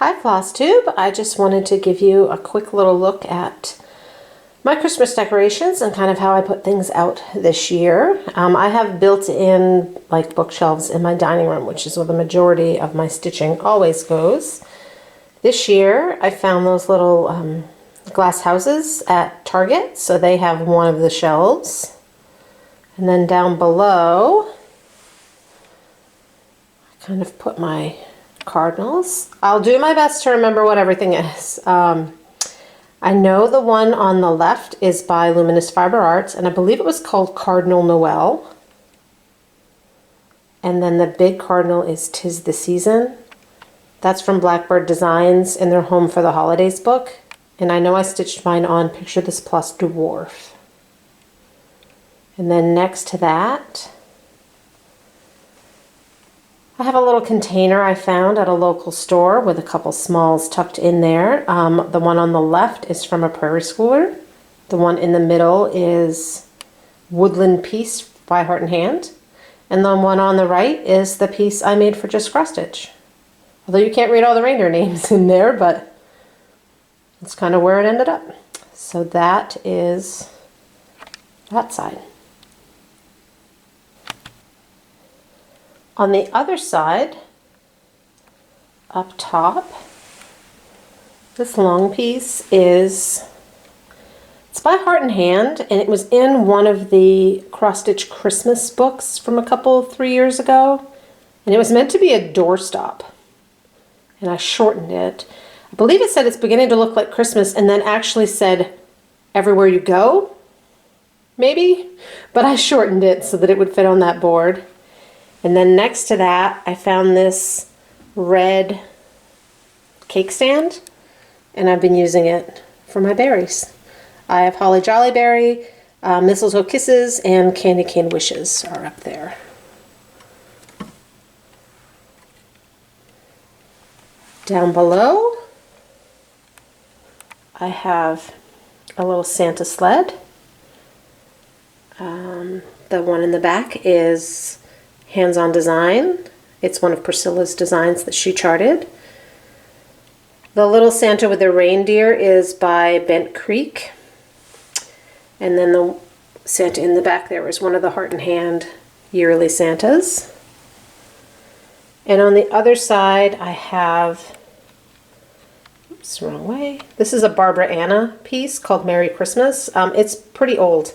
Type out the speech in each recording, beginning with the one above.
Hi Flosstube, I just wanted to give you a quick little look at my Christmas decorations and kind of how I put things out this year. I have built-in like bookshelves in my dining room, which is where the majority of my stitching always goes. This year I found those little glass houses at Target, so they have one of the shelves. And then down below, I kind of put my cardinals. I'll do my best to remember what everything is. I know the one on the left is by Luminous Fiber Arts, and I believe it was called Cardinal Noel. And then the big cardinal is 'Tis the Season. That's from Blackbird Designs in their Home for the Holidays book. And I know I stitched mine on Picture This Plus Dwarf. And then next to that, I have a little container I found at a local store with a couple smalls tucked in there. The one on the left is from a prairie schooler. The one in the middle is Woodland Piece by Heart and Hand. And the one on the right is the piece I made for Just Cross Stitch. Although you can't read all the reindeer names in there, but that's kind of where it ended up. So that is that side. On the other side, up top, this long piece it's by Heart and Hand, and it was in one of the Cross Stitch Christmas books from 3 years ago, and it was meant to be a doorstop, and I shortened it. I believe it said it's beginning to look like Christmas, and then actually said everywhere you go, maybe, but I shortened it so that it would fit on that board. And then next to that, I found this red cake stand, and I've been using it for my berries. I have Holly Jolly Berry, Mistletoe Kisses, and Candy Cane Wishes are up there. Down below, I have a little Santa sled. The one in the back is Hands-On Design. It's one of Priscilla's designs that she charted. The little Santa with the reindeer is by Bent Creek. And then the Santa in the back there is one of the Heart and Hand yearly Santas. And on the other side I have, oops, wrong way. This is a Barbara Anna piece called Merry Christmas. It's pretty old,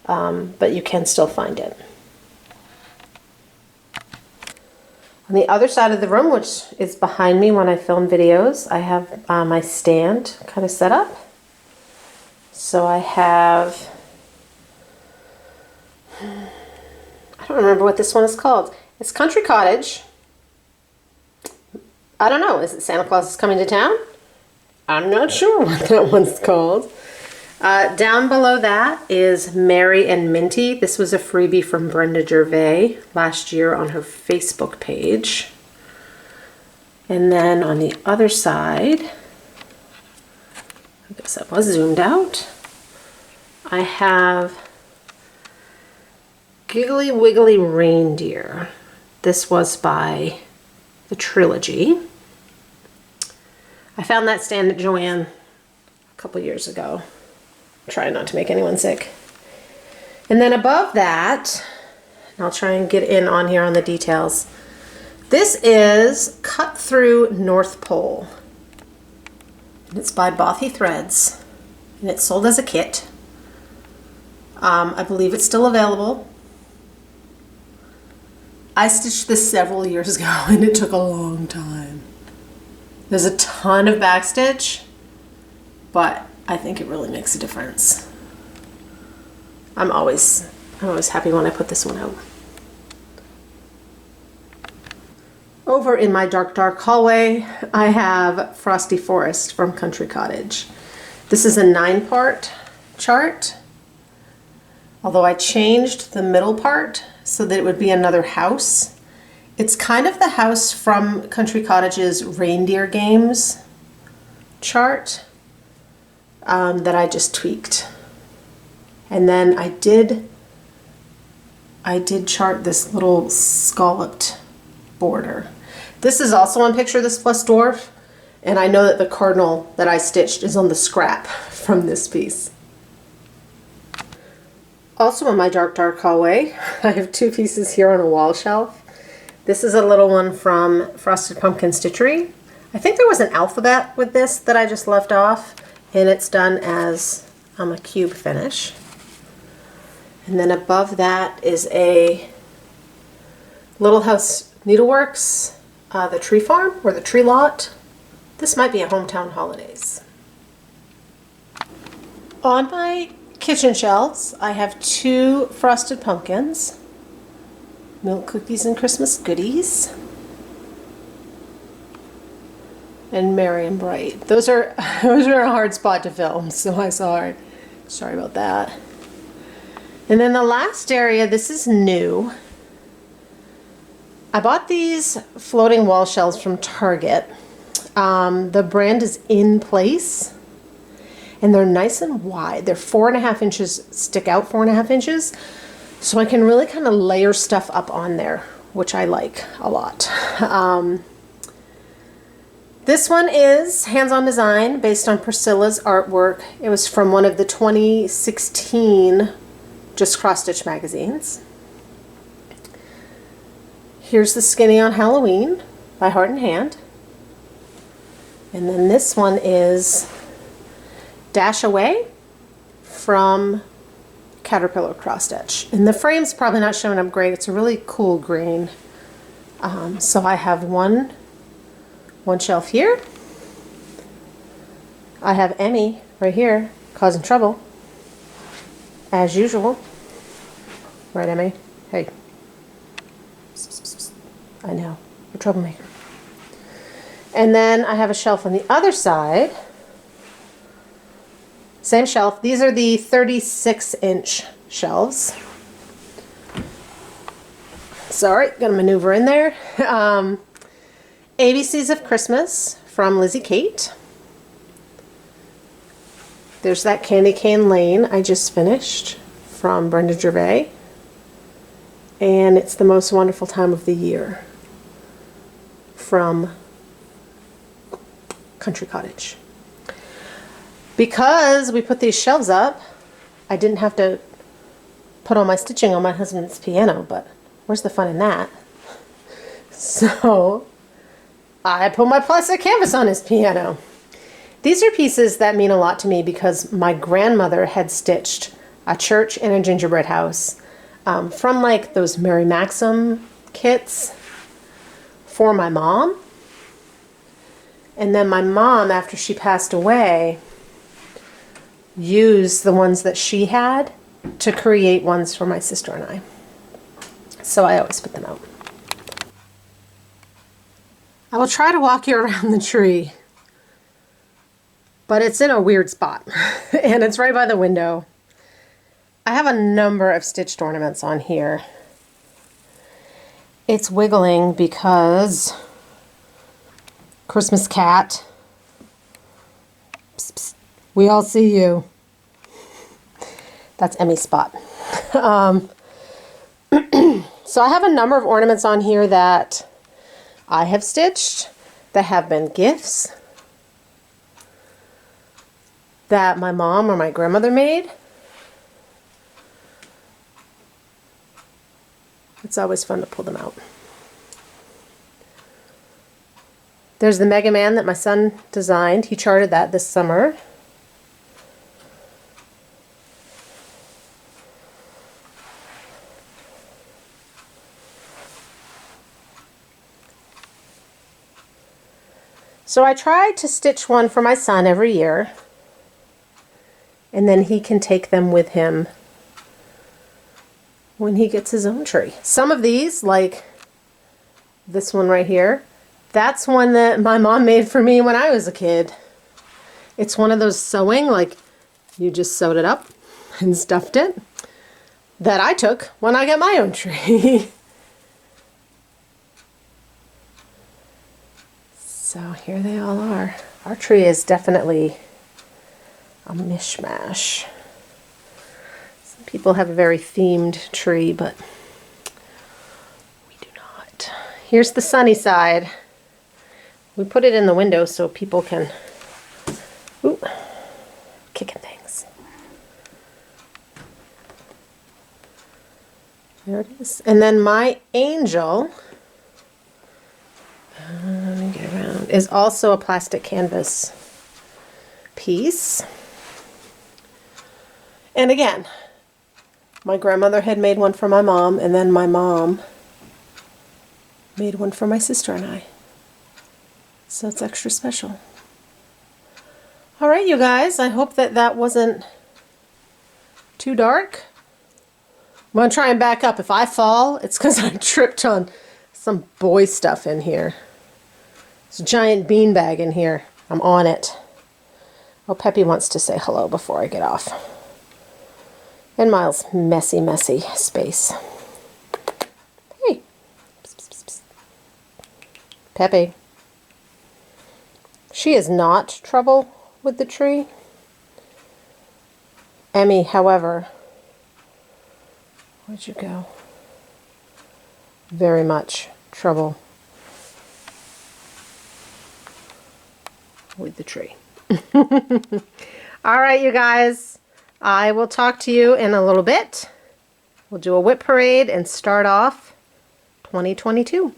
but you can still find it. On the other side of the room, which is behind me when I film videos, I have my stand kind of set up. So I have, I don't remember what this one is called. It's Country Cottage. I don't know, is it Santa Claus is Coming to Town? I'm not sure what that one's called. Down below that is Merry and Minty. This was a freebie from Brenda Gervais last year on her Facebook page. And then on the other side, I guess that was zoomed out, I have Giggly Wiggly Reindeer. This was by the Trilogy. I found that stand at Joann a couple years ago. Try not to make anyone sick. And then above that, and I'll try and get in on here on the details, this is Cut Through North Pole. And it's by Bothy Threads, and it's sold as a kit. I believe it's still available. I stitched this several years ago, and it took a long time. There's a ton of backstitch, but I think it really makes a difference. I'm always happy when I put this one out. Over in my dark hallway, I have Frosty Forest from Country Cottage. This is a 9-part chart, although I changed the middle part so that it would be another house. It's kind of the house from Country Cottage's Reindeer Games chart. That I just tweaked. And then I did chart this little scalloped border. This is also on Picture This Plus Dwarf, And I know that the cardinal that I stitched is on the scrap from this piece. Also in my dark hallway, I have two pieces here on a wall shelf. This is a little one from Frosted Pumpkin Stitchery. I think there was an alphabet with this that I just left off, and it's done as a cube finish. And then above that is a Little House Needleworks, the Tree Farm, or the Tree Lot. This might be a Hometown Holidays. On my kitchen shelves, I have two Frosted Pumpkins, milk cookies and Christmas goodies, and Merry and Bright. Those are a hard spot to film, so I saw it. Sorry about that. And then the last area, this is new. I bought these floating wall shelves from Target. The brand is In Place, and they're nice and wide. They're 4.5 inches, stick out 4.5 inches, so I can really kind of layer stuff up on there, which I like a lot. This one is hands-on design based on Priscilla's artwork. It was from one of the 2016 Just Cross Stitch magazines. Here's the Skinny on Halloween by Heart and Hand. And then this one is Dash Away from Caterpillar Cross Stitch. And the frame's probably not showing up great. It's a really cool green. So I have one shelf here. I have Emmy right here causing trouble, as usual. Right, Emmy? Hey. I know, you're a troublemaker. And then I have a shelf on the other side. Same shelf. These are the 36-inch shelves. Sorry, gotta maneuver in there. ABCs of Christmas from Lizzie Kate. There's that Candy Cane Lane I just finished from Brenda Gervais. And it's the most wonderful time of the year from Country Cottage. Because we put these shelves up, I didn't have to put all my stitching on my husband's piano, but where's the fun in that? So I put my plastic canvas on his piano. These are pieces that mean a lot to me because my grandmother had stitched a church and a gingerbread house from like those Mary Maxim kits for my mom. And then my mom, after she passed away, used the ones that she had to create ones for my sister and I. So I always put them out. I will try to walk you around the tree, but it's in a weird spot and it's right by the window. I have a number of stitched ornaments on here. It's wiggling because Christmas cat. Psst, psst. We all see you. That's Emmy's spot. So I have a number of ornaments on here that I have stitched, that have been gifts, that my mom or my grandmother made. It's always fun to pull them out. There's the Mega Man that my son designed. He charted that this summer. So I try to stitch one for my son every year, and then he can take them with him when he gets his own tree. Some of these, like this one right here, that's one that my mom made for me when I was a kid. It's one of those sewing, like you just sewed it up and stuffed it, that I took when I got my own tree. So here they all are. Our tree is definitely a mishmash. Some people have a very themed tree, but we do not. Here's the sunny side. We put it in the window so people can, ooh, kicking things. There it is. And then my angel, let me get around, is also a plastic canvas piece. And again, my grandmother had made one for my mom, and then my mom made one for my sister and I. So it's extra special. All right, you guys, I hope that that wasn't too dark. I'm going to try and back up. If I fall, it's because I tripped on some boy stuff in here. There's a giant beanbag in here. I'm on it. Oh, Peppy wants to say hello before I get off. And Miles' messy, messy space. Hey. Psst, psst, psst. Peppy. She is not trouble with the tree. Emmy, however, where'd you go? Very much trouble with the tree. All right, you guys. I will talk to you in a little bit. We'll do a whip parade and start off 2022.